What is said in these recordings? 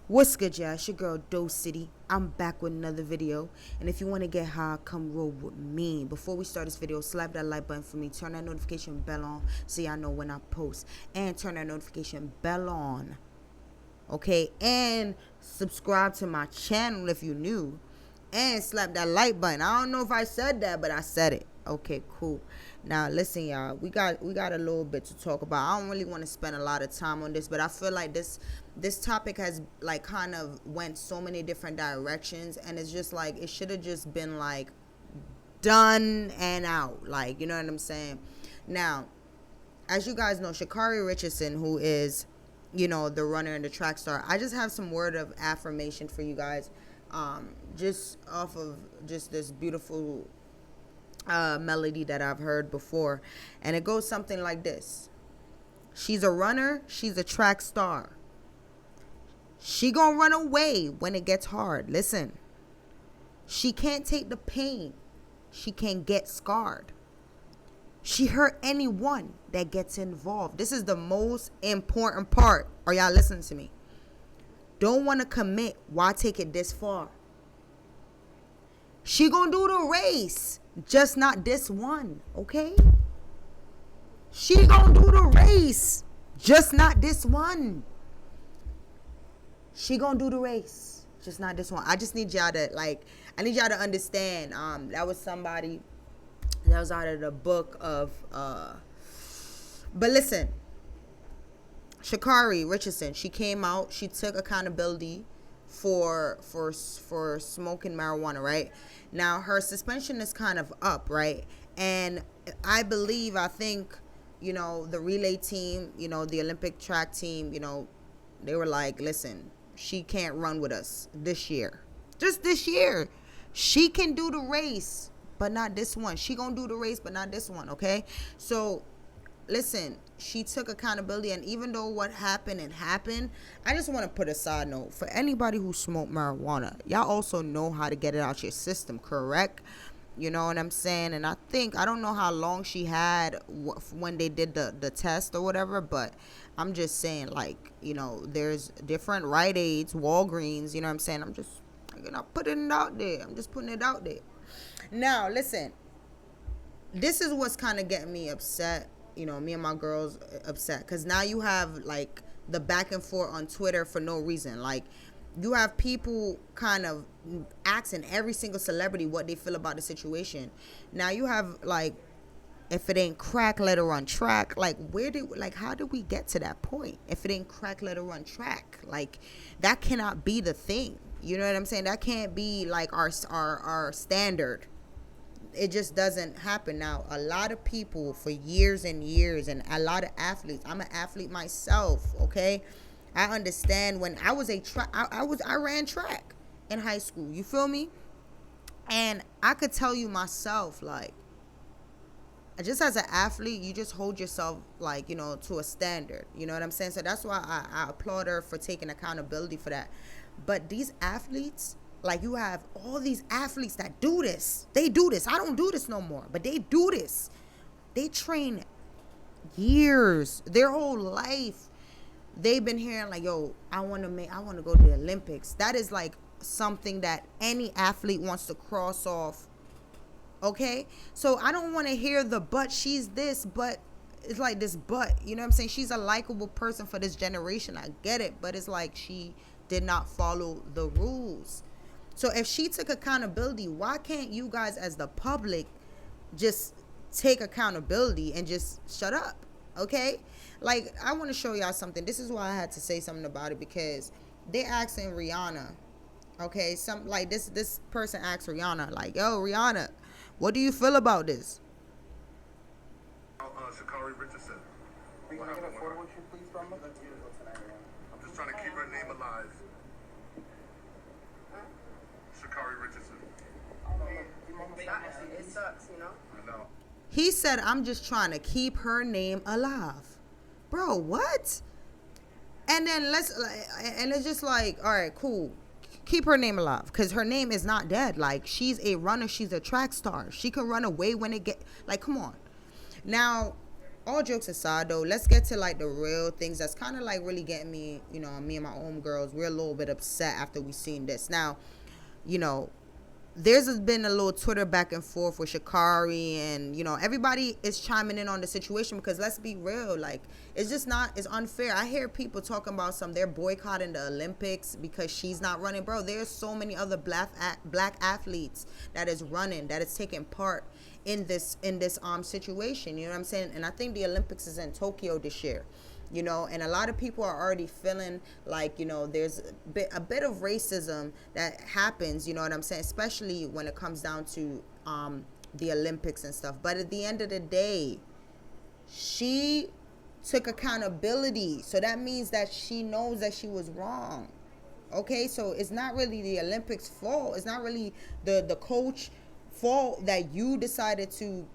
What's good, y'all? It's your girl, Doe City. I'm back with another video. And if you want to get high, come roll with me. Before we start this video, slap that like button for me. Turn that notification bell on so y'all know when I post. And turn that notification bell on. Okay? And subscribe to my channel if you're new. And slap that like button. I don't know if I said that, but I said it. Okay, cool. Now listen, y'all, we got a little bit to talk about. I don't really want to spend a lot of time on this, but I feel like this topic has like kind of went so many different directions, and it's just like it should have just been like done and out, like, you know what I'm saying? Now, as you guys know, Shacarri Richardson, who is, you know, the runner and the track star, I just have some word of affirmation for you guys, just off of just this beautiful melody that I've heard before, and it goes something like this. She's a runner, she's a track star. She gonna run away when it gets hard. Listen, she can't take the pain. She can get scarred. She hurt anyone that gets involved. This is the most important part. Are y'all listening to me? Don't want to commit. Why take it this far? She gonna do the race, just not this one, okay? She gonna do the race, just not this one. She gonna do the race, just not this one. I just need y'all to, like, I need y'all to understand. That was somebody that was out of the book of, but listen, Sha'carri Richardson, she came out, she took accountability for smoking marijuana, right? Now her suspension is kind of up, right? And I think, you know, the relay team, you know, the Olympic track team, you know, they were like, listen, she can't run with us this year. Just this year. She can do the race, but not this one. She gonna do the race, but not this one, okay? So listen, she took accountability, and even though what happened, it happened, I just want to put a side note. For anybody who smoked marijuana, y'all also know how to get it out your system, correct? You know what I'm saying? And I don't know how long she had when they did the test or whatever, but I'm just saying, like, you know, there's different Rite Aids, Walgreens, you know what I'm saying? I'm just putting it out there. I'm just putting it out there. Now, listen, this is what's kind of getting me upset. You know, me and my girls upset, because now you have like the back and forth on Twitter for no reason. Like, you have people kind of asking every single celebrity what they feel about the situation. Now you have, like, if it ain't crack, let her run track. Like, how did we get to that point? If it ain't crack, let her run track. Like, that cannot be the thing. You know what I'm saying? That can't be like our standard. It just doesn't happen. Now, a lot of people for years and years, and a lot of athletes, I'm an athlete myself, okay? I understand. When I was I ran track in high school, you feel me? And I could tell you myself, like, just as an athlete, you just hold yourself, like, you know, to a standard. You know what I'm saying? So that's why I applaud her for taking accountability for that. But these athletes, like, you have all these athletes that do this. They do this. I don't do this no more, but they do this. They train years, their whole life. They've been hearing, like, yo, I want to go to the Olympics. That is like something that any athlete wants to cross off. Okay? So I don't want to hear the but she's this, but it's like this but, you know what I'm saying? She's a likable person for this generation. I get it, but it's like she did not follow the rules. So if she took accountability, why can't you guys as the public just take accountability and just shut up? Okay? Like, I want to show y'all something. This is why I had to say something about it, because they asking Rihanna. Okay? Like this person asked Rihanna, like, yo, Rihanna, what do you feel about this? Shacarri Richardson. Are you going to get a photo with you, please, from me? I'm just trying to keep her name alive. Shacarri Richardson. It sucks, you know? I know. He said, I'm just trying to keep her name alive. Bro, what? And then it's just like, all right, cool. Keep her name alive, because her name is not dead. Like, she's a runner. She's a track star. She can run away when it get, like, come on. Now, all jokes aside though, let's get to like the real things that's kind of like really getting me, me and my homegirls, we're a little bit upset after we seen this. Now, you know, there's been a little Twitter back and forth with Shacarri, and everybody is chiming in on the situation, because let's be real, like, it's just not, it's unfair. I hear people talking about they're boycotting the Olympics because she's not running. Bro, there's so many other black athletes that is running, that is taking part in this situation, you know what I'm saying? And I think the Olympics is in Tokyo this year. And a lot of people are already feeling like, there's a bit of racism that happens, you know what I'm saying, especially when it comes down to the Olympics and stuff. But at the end of the day, she took accountability. So that means that she knows that she was wrong. Okay, so it's not really the Olympics' fault. It's not really the coach fault that you decided to,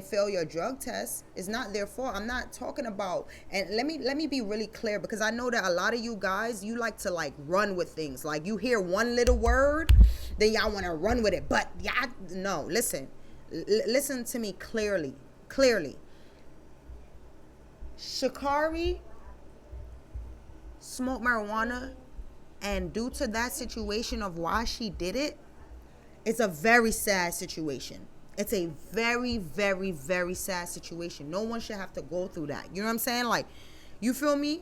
fail your drug test. It's not their fault. I'm not talking about, and let me be really clear, because I know that a lot of you guys, you like to like run with things. Like, you hear one little word, then y'all want to run with it. But y'all, no, listen to me clearly. Shacarri smoked marijuana, and due to that situation of why she did it, it's a very sad situation. It's a very, very, very sad situation. No one should have to go through that. You know what I'm saying? Like, you feel me?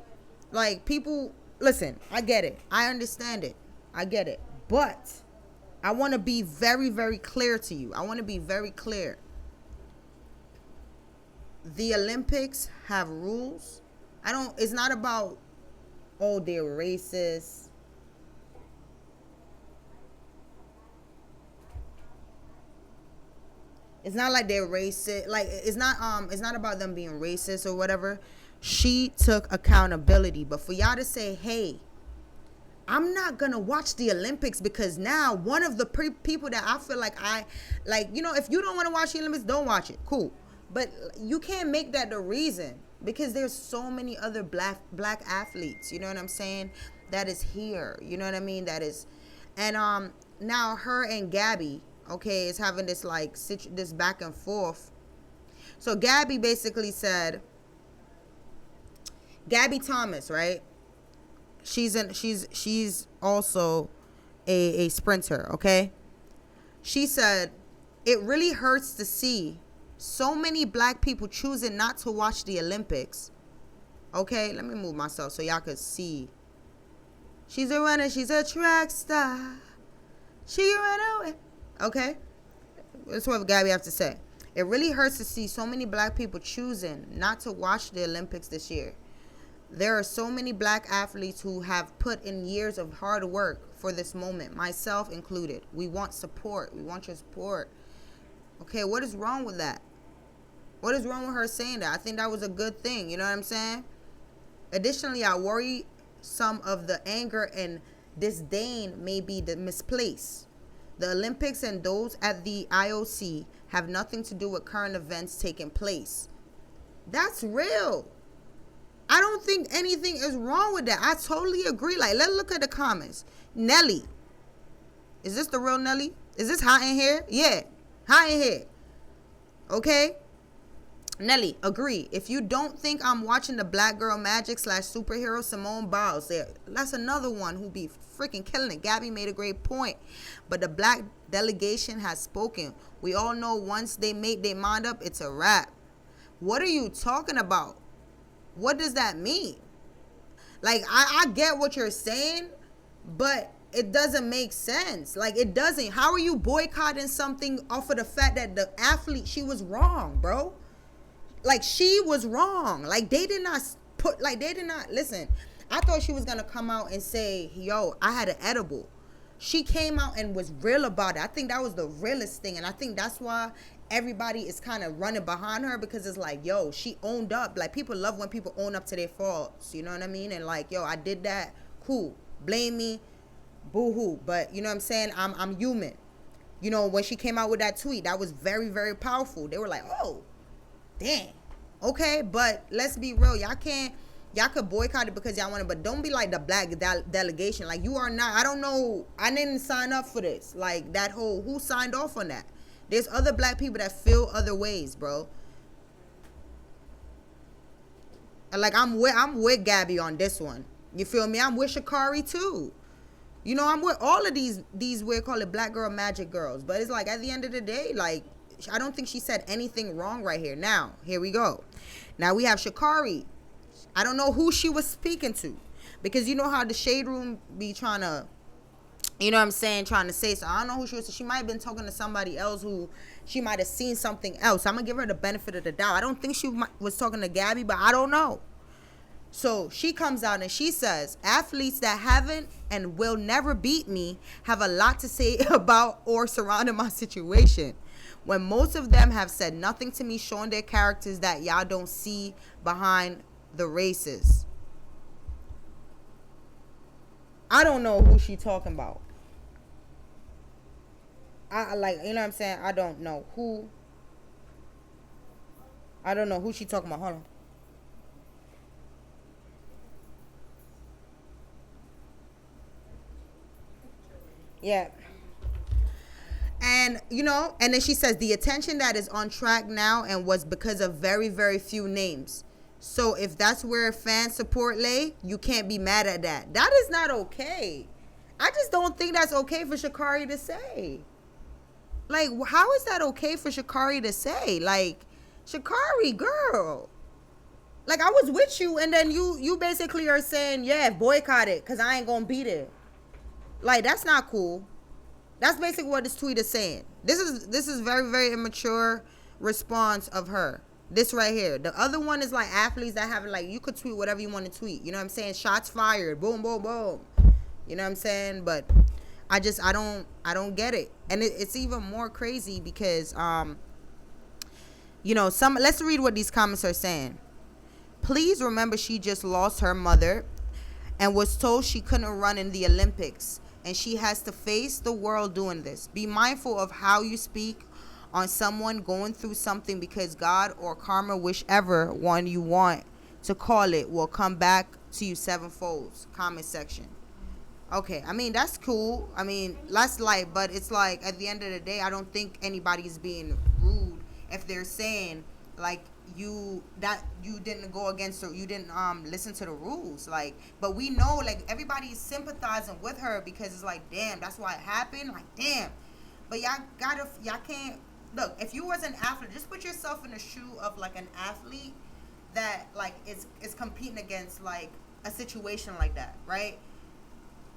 Like, people, listen, I get it. I understand it. I get it. But I want to be very, very clear to you. I want to be very clear. The Olympics have rules. It's not about, oh, they're racist. It's not like they're racist. Like, it's not about them being racist or whatever. She took accountability. But for y'all to say, hey, I'm not going to watch the Olympics because now one of the people that I feel like if you don't want to watch the Olympics, don't watch it. Cool. But you can't make that the reason, because there's so many other black athletes, you know what I'm saying, that is here. You know what I mean? That is. And now her and Gabby, okay, is having this like this back and forth. So Gabby basically said, Gabby Thomas, right? She's also a sprinter, okay? She said, it really hurts to see so many black people choosing not to watch the Olympics. Okay, let me move myself so y'all could see. She's a runner, she's a track star. She ran away. Okay, that's what Gabby have to say. It really hurts to see so many black people choosing not to watch the Olympics this year. There are so many black athletes who have put in years of hard work for this moment, myself included. We want support. We want your support. Okay, what is wrong with that? What is wrong with her saying that? I think that was a good thing. You know what I'm saying? Additionally, I worry some of the anger and disdain may be misplaced. The Olympics and those at the IOC have nothing to do with current events taking place. That's real. I don't think anything is wrong with that. I totally agree. Like, let's look at the comments. Nelly. Is this the real Nelly? Is this hot in here? Yeah. Hot in here. Okay? Nelly, agree. If you don't think I'm watching the Black Girl Magic / superhero Simone Biles, that's another one who be freaking killing it. Gabby made a great point. But the black delegation has spoken. We all know once they make their mind up, it's a wrap. What are you talking about? What does that mean? Like, I get what you're saying, but it doesn't make sense. Like, it doesn't. How are you boycotting something off of the fact that the athlete, she was wrong, bro? Like, she was wrong. Like, they did not listen. I thought she was going to come out and say, yo, I had an edible. She came out and was real about it. I think that was the realest thing. And I think that's why everybody is kind of running behind her, because it's like, yo, she owned up. Like, people love when people own up to their faults. You know what I mean? And like, yo, I did that. Cool. Blame me. Boo-hoo. But, you know what I'm saying? I'm human. You know, when she came out with that tweet, that was very, very powerful. They were like, oh, damn. Okay, but let's be real. Y'all could boycott it because y'all want it, but don't be like the black delegation. Like, you are not. I don't know. I didn't sign up for this. Like, that whole, who signed off on that? There's other black people that feel other ways, bro. Like I'm with Gabby on this one. You feel me? I'm with Shacarri too. You know, I'm with all of these we call it black girl magic girls. But it's like at the end of the day, like I don't think she said anything wrong right here. Now, here we go. Now we have Shacarri. I don't know who she was speaking to. Because you know how the shade room be trying to, you know what I'm saying, trying to say. So I don't know who she was. She might have been talking to somebody else who she might have seen something else. I'm going to give her the benefit of the doubt. I don't think she was talking to Gabby, but I don't know. So she comes out and she says, athletes that haven't and will never beat me have a lot to say about or surrounding my situation. When most of them have said nothing to me, showing their characters that y'all don't see behind the races. I don't know who she talking about. I like, you know what I'm saying? I don't know who she talking about. Hold on. Yeah. And, you know, and then she says the attention that is on track now and was because of very, very few names. So if that's where fan support lay, you can't be mad at that. That is not okay. I just don't think that's okay for Shacarri to say. Like, how is that okay for Shacarri to say? Like, Shacarri, girl. Like, I was with you, and then you basically are saying, yeah, boycott it, because I ain't going to beat it. Like, that's not cool. That's basically what this tweet is saying. This is very, very immature response of her. This right here. The other one is like athletes that have like, you could tweet whatever you want to tweet. You know what I'm saying? Shots fired. Boom, boom, boom. You know what I'm saying? But I don't get it. And it's even more crazy because, you know, let's read what these comments are saying. Please remember she just lost her mother and was told she couldn't run in the Olympics. And she has to face the world doing this. Be mindful of how you speak on someone going through something because God or karma, whichever one you want to call it, will come back to you sevenfold. Comment section. Okay, I mean, that's cool. I mean, that's light, but it's like at the end of the day, I don't think anybody's being rude if they're saying like you didn't go against her, you didn't listen to the rules, like, but we know like everybody's sympathizing with her because it's like, damn, that's why it happened, like, damn. But y'all can't look, if you was an athlete, just put yourself in the shoe of like an athlete that like is competing against like a situation like that, right?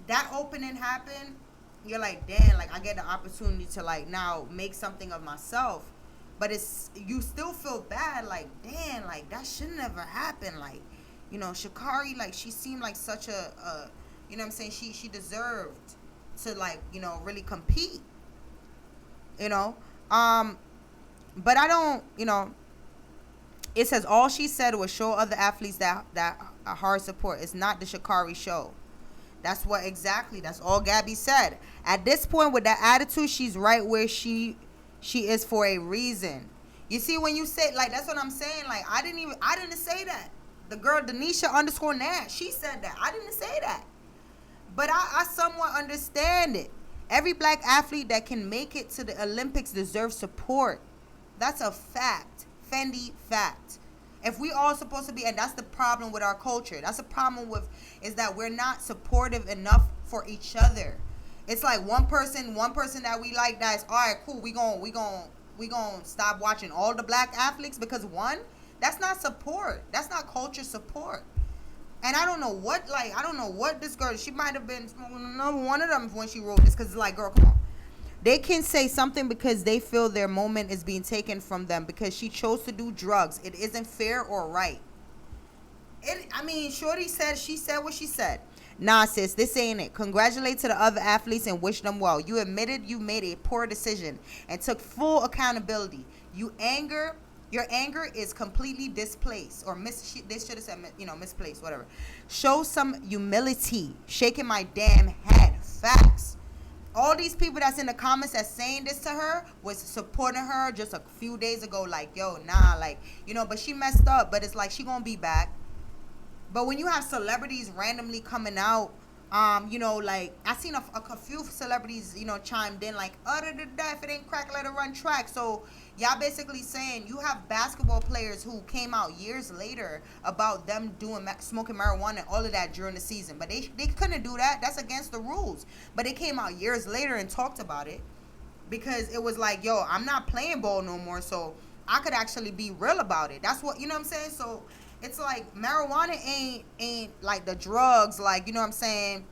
That opening happened, you're like, damn, like I get the opportunity to like now make something of myself. But it's, you still feel bad, like, damn, like, that should never happen. Like, you know, Shacarri, like, she seemed like such a you know what I'm saying, she deserved to, like, you know, really compete, you know. But I don't, you know, it says all she said was show other athletes that hard support. It's not the Shacarri show. That's all Gabby said. At this point, with that attitude, she's right where she is for a reason. You see, when you say, like, that's what I'm saying. Like, I didn't say that. The girl, Denisha_Nash, she said that. I didn't say that. But I somewhat understand it. Every black athlete that can make it to the Olympics deserves support. That's a fact. Fendi fact. If we all supposed to be, and that's the problem with our culture. That's the problem with, is that we're not supportive enough for each other. It's like one person that we like, that's all right, cool. We gon' stop watching all the black athletes because one, that's not support. That's not culture support. And I don't know what this girl, she might have been one of them when she wrote this, because it's like, girl, come on. They can say something because they feel their moment is being taken from them because she chose to do drugs. It isn't fair or right. Shorty said, she said what she said. Nah, sis, this ain't it. Congratulate to the other athletes and wish them well. You admitted you made a poor decision and took full accountability. Your anger is completely displaced, or they should have said, misplaced, whatever. Show some humility. Shaking my damn head. Facts. All these people that's in the comments that's saying this to her was supporting her just a few days ago. Like, yo, nah, like, but she messed up. But it's like she gonna be back. But when you have celebrities randomly coming out Like I seen a few celebrities, chimed in like, other than that, if it ain't crack, let it run track. So y'all basically saying you have basketball players who came out years later about them doing smoking marijuana and all of that during the season, but they couldn't do that. That's against the rules. But they came out years later and talked about it because it was like, yo, I'm not playing ball no more, so I could actually be real about it. That's what, you know what I'm saying? So it's like marijuana ain't like the drugs, like, you know what I'm saying?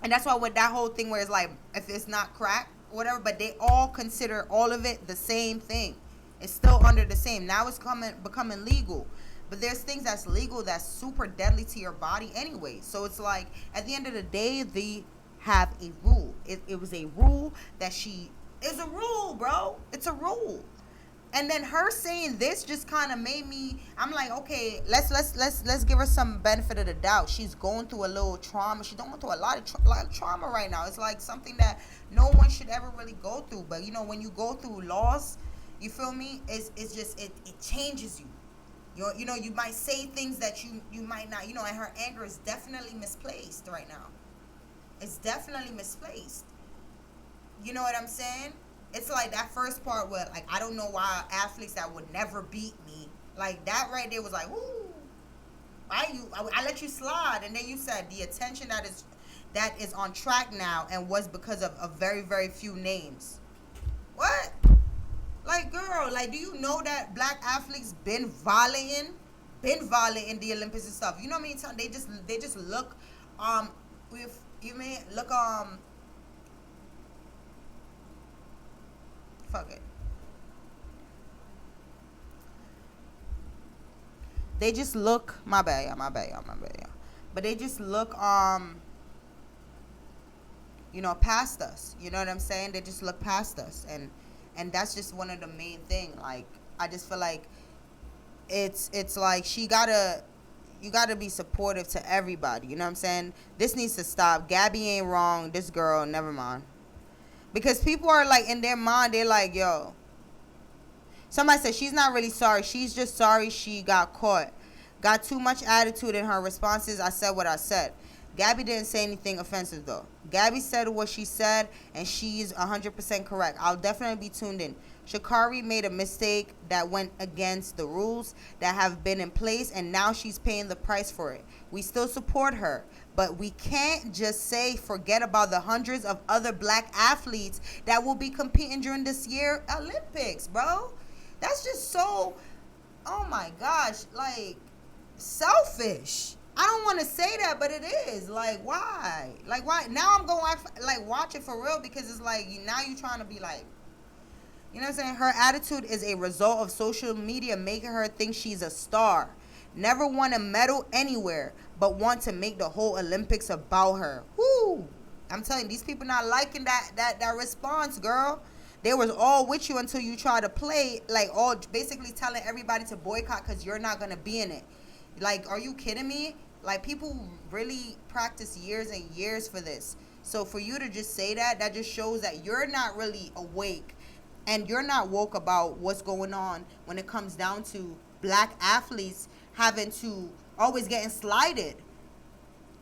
And that's why with that whole thing where it's like, if it's not crack, whatever, but they all consider all of it the same thing. It's still under the same. Now it's becoming legal. But there's things that's legal that's super deadly to your body anyway. So it's like, at the end of the day, they have a rule. It was a rule that it's a rule, bro. It's a rule. And then her saying this just kind of made me, I'm like, okay, let's give her some benefit of the doubt. She's going through a little trauma. She's going through a lot of trauma right now. It's like something that no one should ever really go through. But when you go through loss, you feel me? It's just it changes you. You might say things that you might not. And her anger is definitely misplaced right now. It's definitely misplaced. You know what I'm saying? It's like that first part where, like, I don't know why athletes that would never beat me, like that right there was like, ooh, I let you slide, and then you said the attention that is on track now and was because of a very, very few names. What? Like, girl, like, do you know that black athletes been violating the Olympics and stuff? You know what I mean? They just look, if you may look, fuck it. They just look, my bad, y'all. But they just look, past us. You know what I'm saying? They just look past us, and that's just one of the main thing. Like, I just feel like it's like you gotta be supportive to everybody. You know what I'm saying? This needs to stop. Gabby ain't wrong. This girl, never mind. Because people are like, in their mind, they're like, yo. Somebody said she's not really sorry. She's just sorry she got caught. Got too much attitude in her responses. I said what I said. Gabby didn't say anything offensive, though. Gabby said what she said, and she's 100% correct. I'll definitely be tuned in. Shacarri made a mistake that went against the rules that have been in place, and now she's paying the price for it. We still support her, but we can't just say forget about the hundreds of other black athletes that will be competing during this year Olympics, bro. That's just so, oh my gosh, like, selfish. I don't want to say that, but it is. Like, why? Like, why? Now I'm going to, like, watch it for real, because it's like, now you're trying to be like, you know what I'm saying? Her attitude is a result of social media making her think she's a star. Never won a medal anywhere, but want to make the whole Olympics about her. Woo! I'm telling you, these people not liking that response, girl. They was all with you until you try to play, like, all basically telling everybody to boycott because you're not going to be in it. Like, are you kidding me? Like, people really practice years and years for this. So for you to just say that just shows that you're not really awake. And you're not woke about what's going on when it comes down to black athletes having to always getting slighted.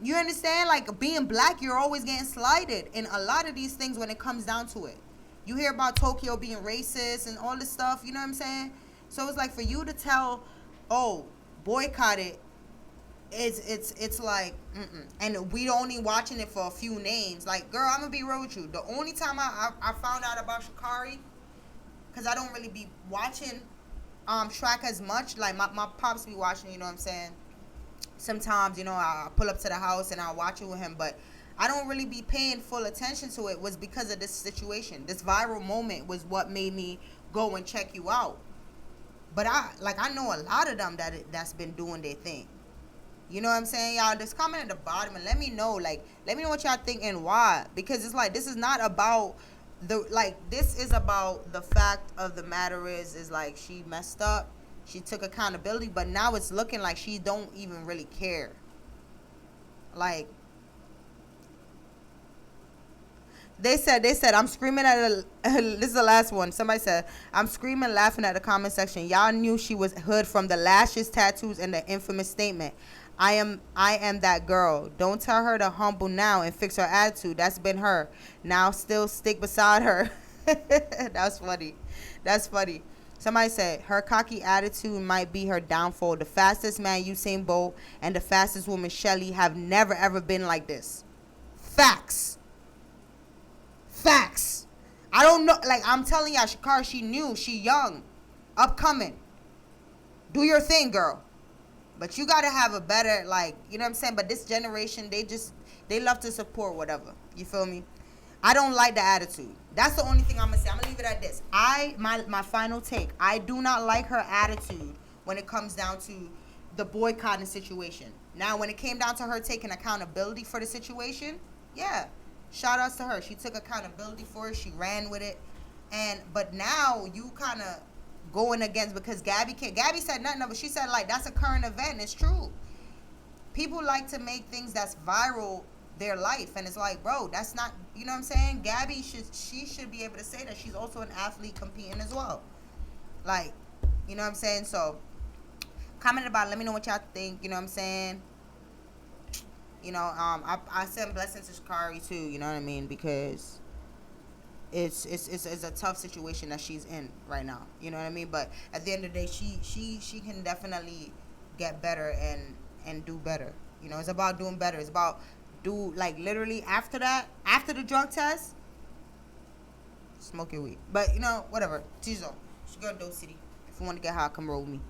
You understand? Like, being black, you're always getting slighted in a lot of these things when it comes down to it. You hear about Tokyo being racist and all this stuff, you know what I'm saying? So it's like, for you to tell, oh, boycott it, it's like, and we only watching it for a few names. Like, girl, I'm going to be real with you. The only time I found out about Shacarri, because I don't really be watching track as much. Like, my pops be watching, you know what I'm saying? Sometimes, I'll pull up to the house and I'll watch it with him. But I don't really be paying full attention to it, was because of this situation. This viral moment was what made me go and check you out. But I know a lot of them that's been doing their thing. You know what I'm saying, y'all? Just comment at the bottom and let me know. Like, let me know what y'all think and why. Because it's like, this is not about this is about the fact of the matter is like, she messed up, she took accountability, but now it's looking like she don't even really care. Like, they said I'm screaming at this is the last one. Somebody said, I'm screaming, laughing at the comment section. Y'all knew she was hood from the lashes, tattoos, and the infamous statement. I am that girl. Don't tell her to humble now and fix her attitude. That's been her. Now still stick beside her. That's funny. That's funny. Somebody said her cocky attitude might be her downfall. The fastest man, Usain Bolt, and the fastest woman, Shelly, have never ever been like this. Facts. Facts. I don't know. Like, I'm telling y'all, Shacarri, she new. She young. Upcoming. Do your thing, girl. But you got to have a better, like, you know what I'm saying? But this generation, they love to support whatever. You feel me? I don't like the attitude. That's the only thing I'm going to say. I'm going to leave it at this. My final take. I do not like her attitude when it comes down to the boycotting situation. Now, when it came down to her taking accountability for the situation, yeah, shout outs to her. She took accountability for it. She ran with it. But now you kind of going against, because Gabby said nothing of it. She said, like, that's a current event. It's true. People like to make things that's viral their life, and it's like, bro, that's not, you know what I'm saying? Gabby should be able to say that she's also an athlete competing as well. Like, you know what I'm saying? So comment about it. Let me know what y'all think. You know what I'm saying? You know, I send blessings to Shacarri too, you know what I mean? Because it's a tough situation that she's in right now. You know what I mean? But at the end of the day, she can definitely get better and do better. You know, it's about doing better. It's about literally after the drug test, smoke your weed. But you know, whatever. Tizo, she go to Doe City. If you want to get high, come roll with me.